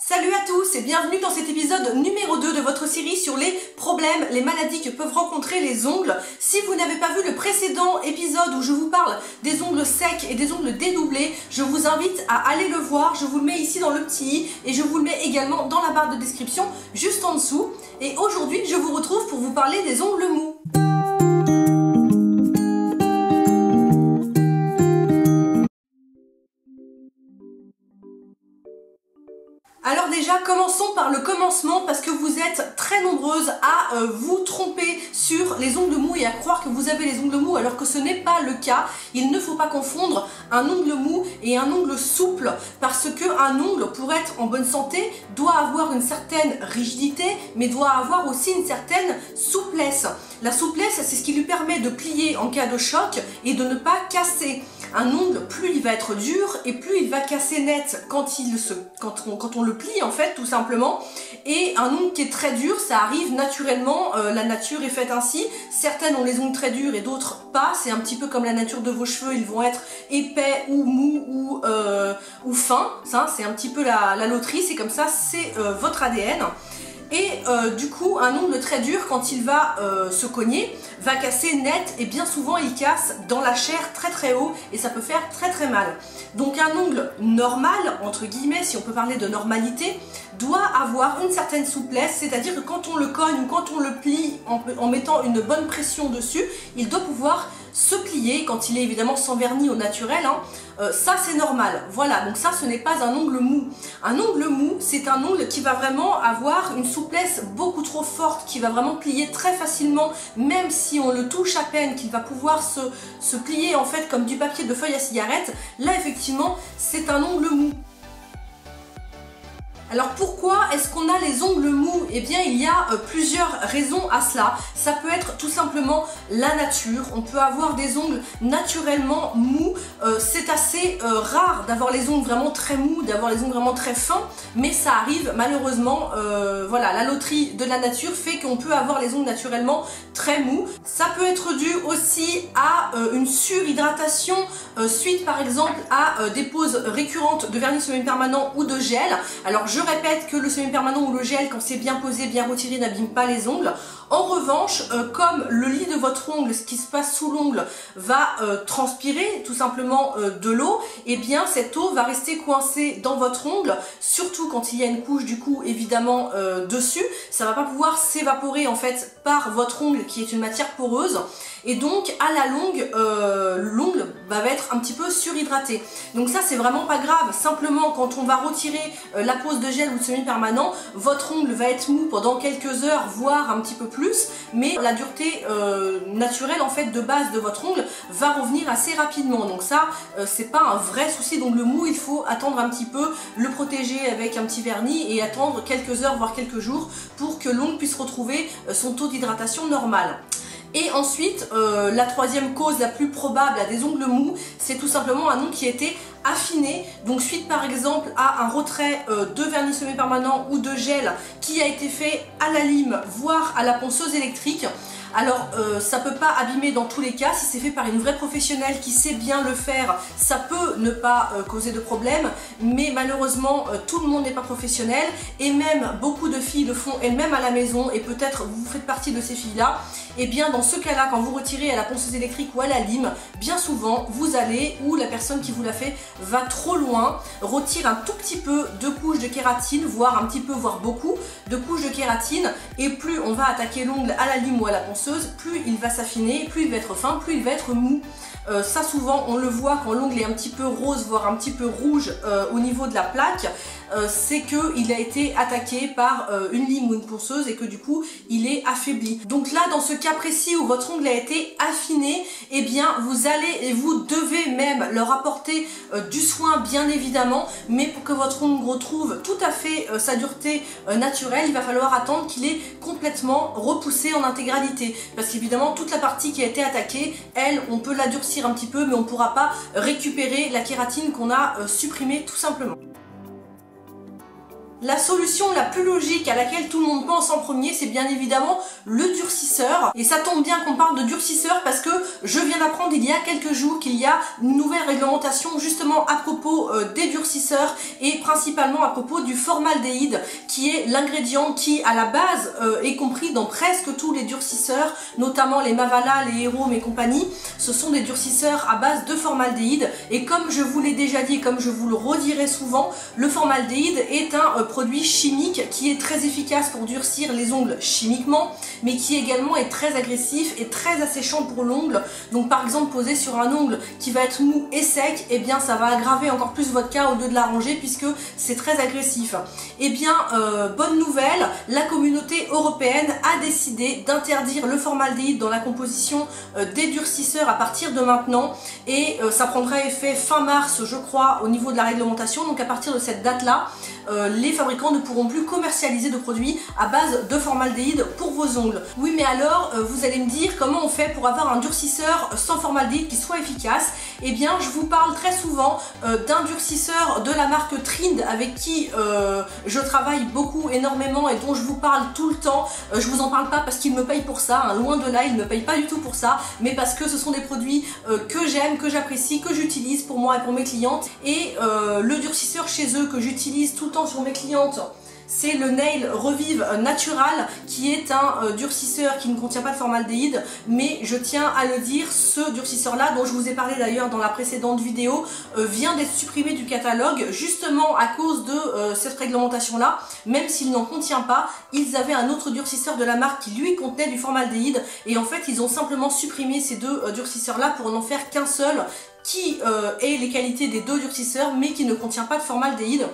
Salut à tous et bienvenue dans cet épisode numéro 2 de votre série sur les problèmes, les maladies que peuvent rencontrer les ongles. Si vous n'avez pas vu le précédent épisode où je vous parle des ongles secs et des ongles dédoublés, je vous invite à aller le voir. Je vous le mets ici dans le petit i et je vous le mets également dans la barre de description juste en dessous. Et aujourd'hui, je vous retrouve pour vous parler des ongles mous. Alors déjà, commençons par le commencement parce que vous êtes très nombreuses à vous tromper sur les ongles mous et à croire que vous avez les ongles mous alors que ce n'est pas le cas. Il ne faut pas confondre un ongle mou et un ongle souple parce qu'un ongle, pour être en bonne santé, doit avoir une certaine rigidité mais doit avoir aussi une certaine souplesse. La souplesse, c'est ce qui lui permet de plier en cas de choc et de ne pas casser. Un ongle, plus il va être dur et plus il va casser net quand on le plie en fait, tout simplement. Et un ongle qui est très dur, ça arrive naturellement, la nature est faite ainsi. Certaines ont les ongles très durs et d'autres pas. C'est un petit peu comme la nature de vos cheveux, ils vont être épais ou mous ou fins. Ça, c'est un petit peu la loterie, c'est comme ça, c'est votre ADN. Et du coup, un ongle très dur, quand il va se cogner, va casser net et bien souvent il casse dans la chair très très haut et ça peut faire très très mal. Donc un ongle normal, entre guillemets, si on peut parler de normalité, doit avoir une certaine souplesse, c'est-à-dire que quand on le cogne ou quand on le plie en mettant une bonne pression dessus, il doit pouvoir se plier quand il est évidemment sans vernis au naturel, hein. Ça c'est normal, voilà, donc ça ce n'est pas un ongle mou. Un ongle mou, c'est un ongle qui va vraiment avoir une souplesse beaucoup trop forte, qui va vraiment plier très facilement, même si on le touche à peine, qu'il va pouvoir se plier en fait comme du papier de feuille à cigarette. Là effectivement c'est un ongle mou. Alors pourquoi est-ce qu'on a les ongles mous? Eh bien il y a plusieurs raisons à cela. Ça peut être tout simplement la nature. On peut avoir des ongles naturellement mous. C'est assez rare d'avoir les ongles vraiment très mous, d'avoir les ongles vraiment très fins, mais ça arrive malheureusement. Voilà, la loterie de la nature fait qu'on peut avoir les ongles naturellement très mous. Ça peut être dû aussi à une surhydratation suite par exemple à des poses récurrentes de vernis semi-permanent ou de gel. Alors je répète que le semi-permanent ou le gel, quand c'est bien posé, bien retiré, n'abîme pas les ongles. En revanche, comme le lit de votre ongle, ce qui se passe sous l'ongle, va transpirer tout simplement de l'eau, et bien cette eau va rester coincée dans votre ongle, surtout quand il y a une couche du coup évidemment dessus. Ça va pas pouvoir s'évaporer en fait par votre ongle qui est une matière poreuse. Et donc à la longue, l'ongle va être un petit peu surhydraté. Donc ça c'est vraiment pas grave, simplement quand on va retirer la pose de gel ou de semi-permanent, votre ongle va être mou pendant quelques heures, voire un petit peu plus, mais la dureté naturelle en fait de base de votre ongle va revenir assez rapidement. Donc ça c'est pas un vrai souci d'ongle mou, il faut attendre un petit peu, le protéger avec un petit vernis et attendre quelques heures voire quelques jours pour que l'ongle puisse retrouver son taux d'hydratation normal. Et ensuite, la troisième cause la plus probable à des ongles mous, c'est tout simplement un ongle qui a été affiné, donc suite par exemple à un retrait de vernis semi-permanent ou de gel qui a été fait à la lime, voire à la ponceuse électrique. Alors ça peut pas abîmer dans tous les cas, si c'est fait par une vraie professionnelle qui sait bien le faire, ça peut ne pas causer de problème, mais malheureusement tout le monde n'est pas professionnel et même beaucoup de filles le font elles-mêmes à la maison et peut-être vous faites partie de ces filles-là. Et bien dans ce cas-là, quand vous retirez à la ponceuse électrique ou à la lime, bien souvent vous allez, ou la personne qui vous l'a fait va trop loin, retire un tout petit peu de couches de kératine, voire un petit peu, voire beaucoup de couches de kératine, et plus on va attaquer l'ongle à la lime ou à la ponceuse, plus il va s'affiner, plus il va être fin, plus il va être mou. Ça souvent on le voit quand l'ongle est un petit peu rose, voire un petit peu rouge au niveau de la plaque, c'est qu'il a été attaqué par une lime ou une ponceuse et que du coup il est affaibli. Donc là dans ce cas précis où votre ongle a été affiné, eh bien vous allez et vous devez même leur apporter du soin bien évidemment, mais pour que votre ongle retrouve tout à fait sa dureté naturelle, il va falloir attendre qu'il est complètement repoussé en intégralité, parce qu'évidemment toute la partie qui a été attaquée, elle, on peut la durcir un petit peu, mais on ne pourra pas récupérer la kératine qu'on a supprimée tout simplement. La solution la plus logique à laquelle tout le monde pense en premier, c'est bien évidemment le durcisseur. Et ça tombe bien qu'on parle de durcisseur parce que je viens d'apprendre il y a quelques jours qu'il y a une nouvelle réglementation justement à propos des durcisseurs et principalement à propos du formaldéhyde qui est l'ingrédient qui à la base est compris dans presque tous les durcisseurs, notamment les Mavala, les Hero et compagnie. Ce sont des durcisseurs à base de formaldéhyde et comme je vous l'ai déjà dit et comme je vous le redirai souvent, le formaldéhyde est un produit chimique qui est très efficace pour durcir les ongles chimiquement, mais qui également est très agressif et très asséchant pour l'ongle. Donc par exemple posé sur un ongle qui va être mou et sec, et bien ça va aggraver encore plus votre cas au lieu de l'arranger puisque c'est très agressif. Et bien bonne nouvelle, la communauté européenne a décidé d'interdire le formaldéhyde dans la composition des durcisseurs à partir de maintenant et ça prendra effet fin mars je crois au niveau de la réglementation. Donc à partir de cette date là, les fabricants ne pourront plus commercialiser de produits à base de formaldéhyde pour vos ongles. Oui mais alors vous allez me dire comment on fait pour avoir un durcisseur sans formaldéhyde qui soit efficace. Eh bien je vous parle très souvent d'un durcisseur de la marque Trind avec qui je travaille beaucoup énormément et dont je vous parle tout le temps. Je vous en parle pas parce qu'ils me payent pour ça, hein, loin de là, ils me payent pas du tout pour ça, mais parce que ce sont des produits que j'aime, que j'apprécie, que j'utilise pour moi et pour mes clientes. Et le durcisseur chez eux que j'utilise tout le temps sur mes clientes, c'est le Nail Revive Natural qui est un durcisseur qui ne contient pas de formaldéhyde, mais je tiens à le dire, ce durcisseur là dont je vous ai parlé d'ailleurs dans la précédente vidéo vient d'être supprimé du catalogue justement à cause de cette réglementation là. Même s'il n'en contient pas, ils avaient un autre durcisseur de la marque qui lui contenait du formaldéhyde et en fait ils ont simplement supprimé ces deux durcisseurs là pour n'en faire qu'un seul qui ait les qualités des deux durcisseurs mais qui ne contient pas de formaldéhyde.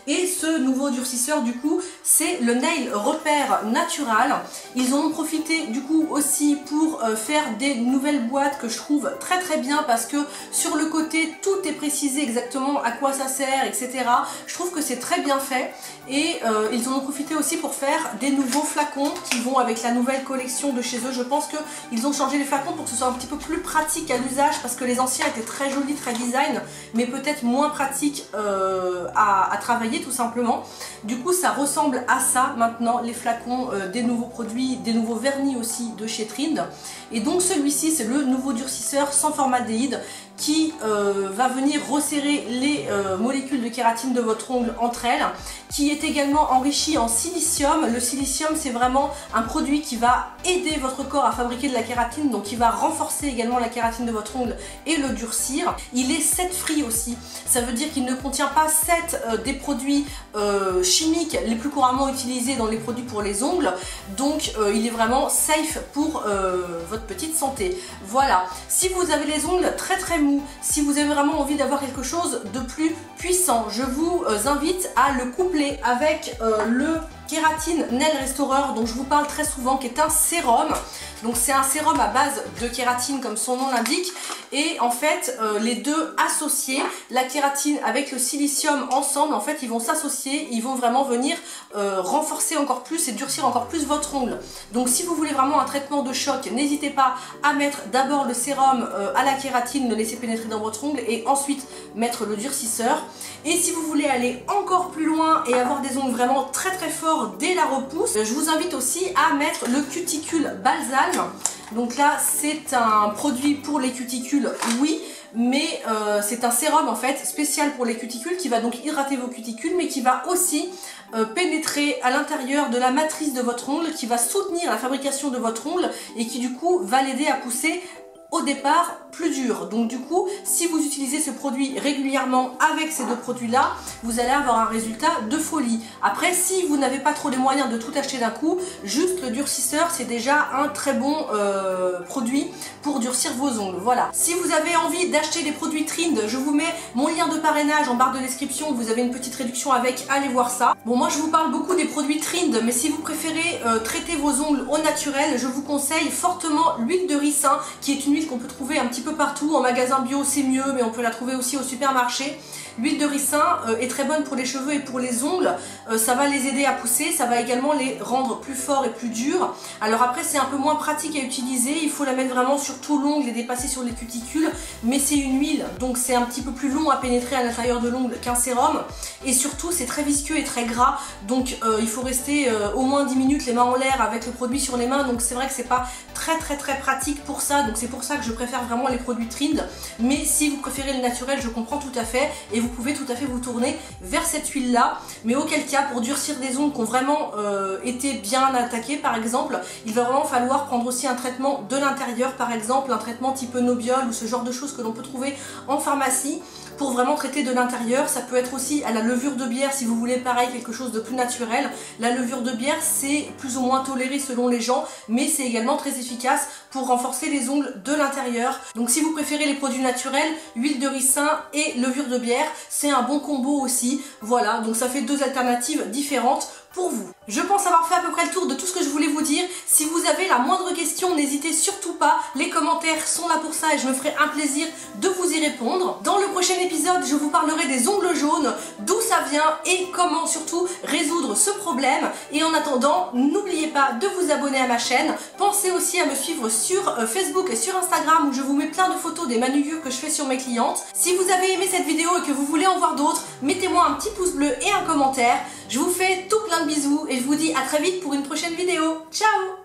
Et ce nouveau durcisseur du coup c'est le Nail Repair Natural. Ils en ont profité du coup aussi pour faire des nouvelles boîtes que je trouve très très bien parce que sur le côté tout est précisé exactement à quoi ça sert, etc. Je trouve que c'est très bien fait et ils en ont profité aussi pour faire des nouveaux flacons qui vont avec la nouvelle collection de chez eux. Je pense qu'ils ont changé les flacons pour que ce soit un petit peu plus pratique à l'usage parce que les anciens étaient très jolis, très design, mais peut-être moins pratiques à travailler tout simplement. Du coup ça ressemble à ça maintenant les flacons des nouveaux produits, des nouveaux vernis aussi de chez Trind. Et donc celui-ci c'est le nouveau durcisseur sans formaldéhyde qui va venir resserrer les molécules de kératine de votre ongle entre elles, qui est également enrichi en silicium. Le silicium c'est vraiment un produit qui va aider votre corps à fabriquer de la kératine, donc qui va renforcer également la kératine de votre ongle et le durcir. Il est set free aussi, ça veut dire qu'il ne contient pas des produits chimiques les plus couramment utilisés dans les produits pour les ongles, donc il est vraiment safe pour votre petite santé. Voilà, si vous avez les ongles très très mous, si vous avez vraiment envie d'avoir quelque chose de plus puissant, je vous invite à le coupler avec le Kératine Nail Restorer dont je vous parle très souvent, qui est un sérum. Donc c'est un sérum à base de kératine comme son nom l'indique et en fait les deux associés, la kératine avec le silicium ensemble, en fait ils vont s'associer, ils vont vraiment venir renforcer encore plus et durcir encore plus votre ongle. Donc si vous voulez vraiment un traitement de choc, n'hésitez pas à mettre d'abord le sérum à la kératine, le laisser pénétrer dans votre ongle et ensuite mettre le durcisseur. Et si vous voulez aller encore plus loin et avoir des ongles vraiment très très forts dès la repousse, je vous invite aussi à mettre le cuticule balsam. Donc là c'est un produit pour les cuticules, oui, mais c'est un sérum en fait spécial pour les cuticules qui va donc hydrater vos cuticules, mais qui va aussi pénétrer à l'intérieur de la matrice de votre ongle, qui va soutenir la fabrication de votre ongle et qui du coup va l'aider à pousser au départ plus dur. Donc du coup si vous utilisez ce produit régulièrement avec ces deux produits là, vous allez avoir un résultat de folie. Après si vous n'avez pas trop les moyens de tout acheter d'un coup, juste le durcisseur c'est déjà un très bon produit pour durcir vos ongles. Voilà, si vous avez envie d'acheter les produits Trind, je vous mets mon lien de parrainage en barre de description, vous avez une petite réduction avec, allez voir ça. Bon, moi je vous parle beaucoup des produits Trind, mais si vous préférez traiter vos ongles au naturel, je vous conseille fortement l'huile de ricin, qui est une huile qu'on peut trouver un petit petit peu partout, en magasin bio c'est mieux, mais on peut la trouver aussi au supermarché. L'huile de ricin est très bonne pour les cheveux et pour les ongles, ça va les aider à pousser, ça va également les rendre plus forts et plus durs. Alors après c'est un peu moins pratique à utiliser, il faut la mettre vraiment sur tout l'ongle et dépasser sur les cuticules, mais c'est une huile, donc c'est un petit peu plus long à pénétrer à l'intérieur de l'ongle qu'un sérum, et surtout c'est très visqueux et très gras, donc il faut rester au moins 10 minutes les mains en l'air avec le produit sur les mains, donc c'est vrai que c'est pas très pratique pour ça, donc c'est pour ça que je préfère vraiment les produits Trind, mais si vous préférez le naturel je comprends tout à fait, et vous pouvez tout à fait vous tourner vers cette huile là, mais auquel cas pour durcir des ongles qui ont vraiment été bien attaqués par exemple, il va vraiment falloir prendre aussi un traitement de l'intérieur, par exemple un traitement type Nobiol ou ce genre de choses que l'on peut trouver en pharmacie pour vraiment traiter de l'intérieur. Ça peut être aussi à la levure de bière si vous voulez pareil quelque chose de plus naturel. La levure de bière c'est plus ou moins toléré selon les gens, mais c'est également très efficace pour renforcer les ongles de l'intérieur. Donc si vous préférez les produits naturels, huile de ricin et levure de bière, c'est un bon combo aussi. Voilà, donc ça fait deux alternatives différentes pour vous. Je pense avoir fait à peu près le tour de tout ce que je voulais vous dire. Si vous avez la moindre question, n'hésitez surtout pas. Les commentaires sont là pour ça et je me ferai un plaisir de vous y répondre. Dans le prochain épisode, je vous parlerai des ongles jaunes, d'où ça vient et comment surtout résoudre ce problème. Et en attendant, n'oubliez pas de vous abonner à ma chaîne. Pensez aussi à me suivre sur Facebook et sur Instagram où je vous mets plein de photos des manucures que je fais sur mes clientes. Si vous avez aimé cette vidéo et que vous voulez en voir d'autres, mettez-moi un petit pouce bleu et un commentaire. Je vous fais tout plein de bisous et je vous dis à très vite pour une prochaine vidéo. Ciao!